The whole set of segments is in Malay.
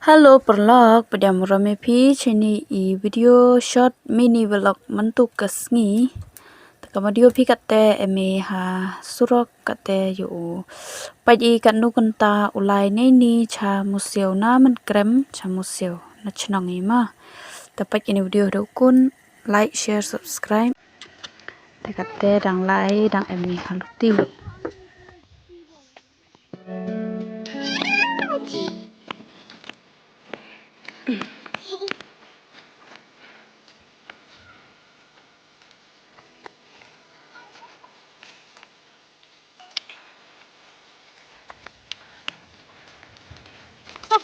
Halo perlok pada murame pi chini I video short mini vlog mantuk kasngi takamadio pi kate eme ha surok kate yo pai katnu kynta ulai ni cha Musiaw na Mynkrem cha Musiaw na chnang ima tapai ini video dokun like share subscribe kate dang lai dang eme haluti ta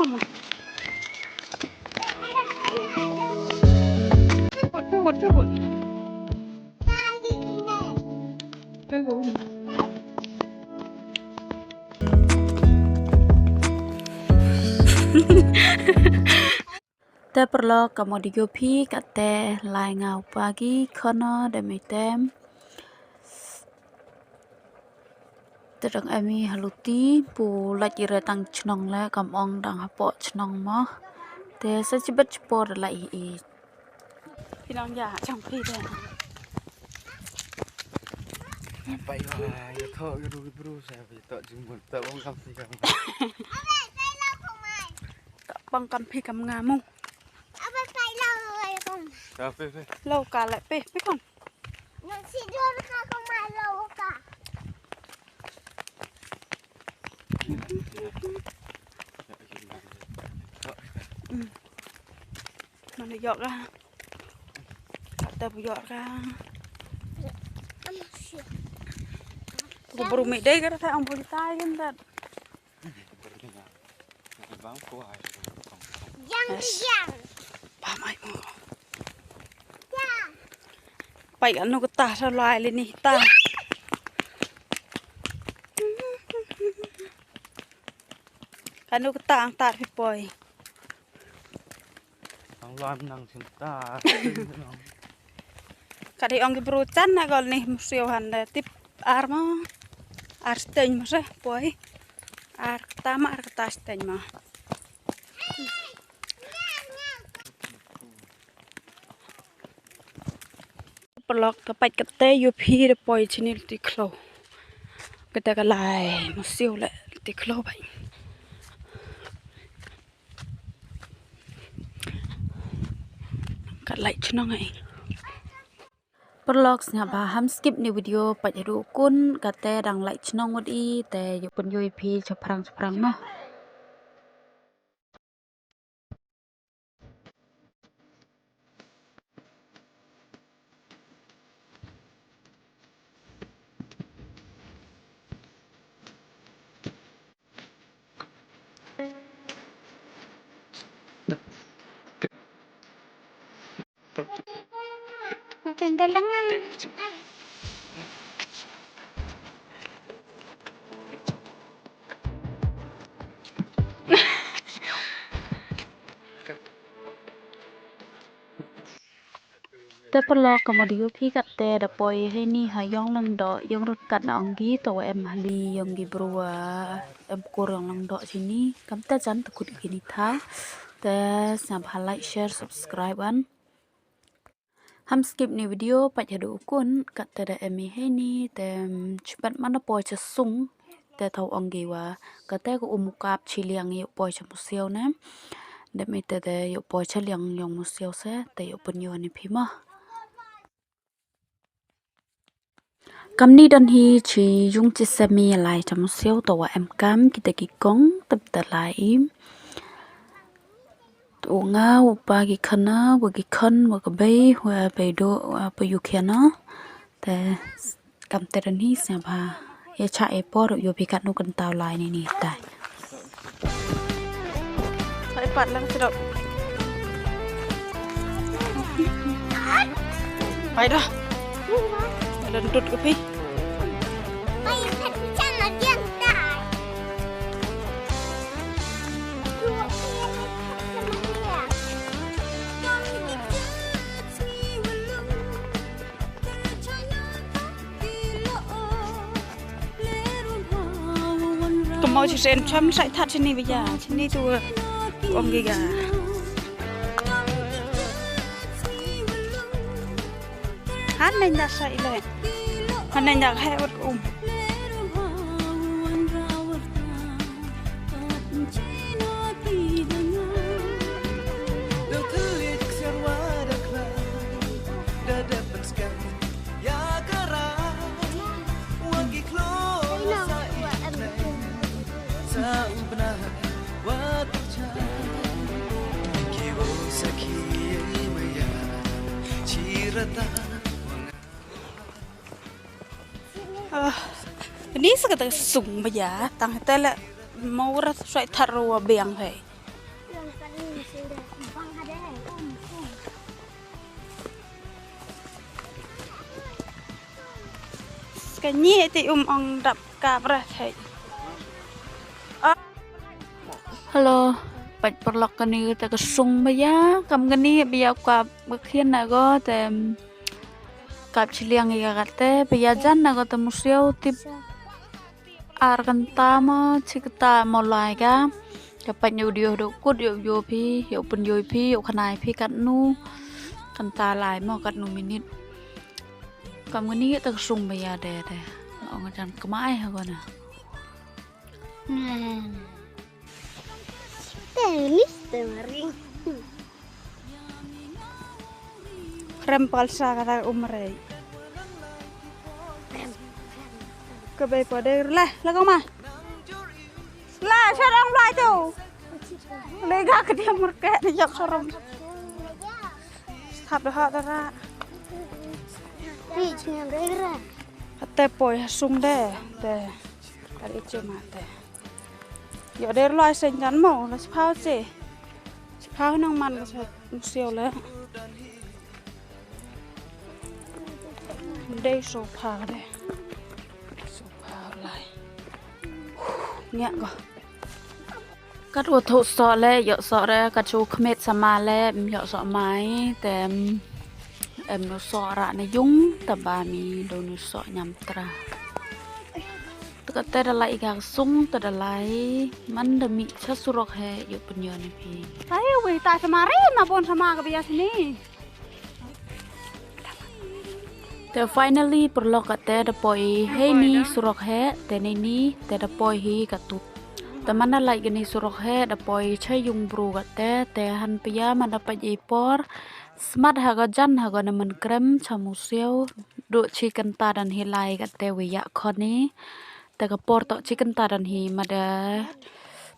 perlo kamu di pi kate lai ngau pagi kono demitem terang emi haluti pu lagi retang chnong la kamong dang hapo chnong mo te sa chibet chpor la Iพี่น้องอย่าช่างพี่ด้วย apa ya thọ cái đôi bru sao vậy tọ chừng một tọ bông cam phi cam bông cam phi cam ngà mông cà phê phê lâu cả lại phê biết không mà nó giọt ra tập giọt ra baru mik deh kan saya ampun tayin kan Pamai mo pai ano ko ta sa lai le ni ta ano ko ta ang ta pi poi ang lam nang sinta kadi ong ki brucan na gol ni Musiaw han tip arma ar sdang mo sa poi ar tama ar kata sdang mo pelok kapai kate yo pi de poi chini ti klo kata kalai Musiaw le ti klo bai kat lai chnong ai perlok snya ba ham skip ni video pai haduh kun kate dang lai chnong wadi te yo pun yo pi chaprang no ta perlo kemudian pi kate da poi he ni hayong lang do yong rut kat na anggi to em hali yong gi brua em kurang lang do sini kam ta jan takut gini tha ta sam like share subscribe an ham skip ni video pai haduh kun kate da em he ni te chpat mana poi cha sung te thau anggi wa kate ko umukap chiliang yo poi cha Musiaw na de me te yo poi cha liang yong Musiaw se te yo pun yo ni phi ma Kamni dan hi chi yung chi semi lai cha Musiaw to wa em kam kita ki kong tập ta lai im to nga upa gi khana wa gi khan wa ka bei wa bei do pa yu khana te kam te dan hi sa ba ye cha e por yo pi katnu kynta lai ni tai pai pat lang sedap pai dah dan tut ke pi mau chỉ xem chăm sạch thật trên này bây giờ trên này tôi ông gà hát nên đã say lên hắn nên đã hay vật ini sekitar sung ya, tang tele mau rat soal taruh biang he. Cái thì ông đập cà ra he. Hello, bạch bật lọc cái này tại cái sung ya, cầm cái này bây giờ qua bậc hiên này cóแต่กับชิเลียงอีกแล้วแต่ไปยาจันนะก็แต่มุเซียวทิปอาร์กันตามชิกตามอลายกะกับปัญญูเดียวดูกุดโยพี่โยปุญโยพี่โยขนายพี่กันนูกันตาลายมอกันนูมินิดกับวันนี้ตั้งซุ่มไปยาเดเอาอาจารย์ก็ไม่เหรอก่อนนะแต่ลิสต์mariang Rempal sa kata umrei. Kebe pada lah kau mah. Lah serang belah tu. Lega ke dia mereka ni jak serang. Tahap dah tera. Rich ni bergerak. Ate poi sung deh, deh. Kali cuma deh. Yo der loai senjan mau, lah sepau sih. Sepau nang man Musiaw lah. Đây sofa đây sofa lại nhẹ cơ cắt vật thô sọ lẽ dọ sọ ra cắt chú khmet sama lẽ dọ sọ máy tem em nó sọ ra này dung tập bà mi đồ nó sọ nhầm tra tất cả tê đã lại gạc sung tê đã lại mình đã bị chất surok he dọ bên nhờ này pi Ayo weh tak semari ma pun sama ke biasa ni.แต่ finally ปลอกกะแต่ดะปอยให้นี่สุรกแฮแต่ในนี้แต่ดะปอยฮีกะตุกแต่มันอะไรกันนี่สุรกแฮดะปอยใช้ยุงบรูกะแต่หันปยามันดะปะยีปอร์สมัดหากะจันหากะนมันเกรมชามูเซียวดูชิกันตาดันฮีไลกะแต่วิยะคอนนี้แต่กะปอร์ตอชิกันตาดันฮีมาดะ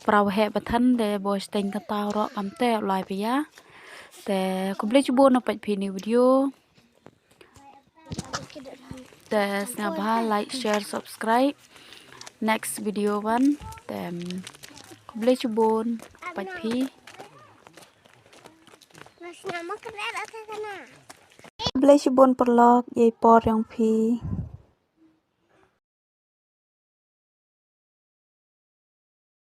ปราวแฮบะทันเดบอยสเต็งกะตาวรอกำแต่ลายปยาแต่คุมเลจุโบนปัจพีในวิดีโอแต่สนับสนุน like share subscribe next video one แต่คุบเลจุบนปัดพีคุบเลจุบนปลอกยายปอดยังพี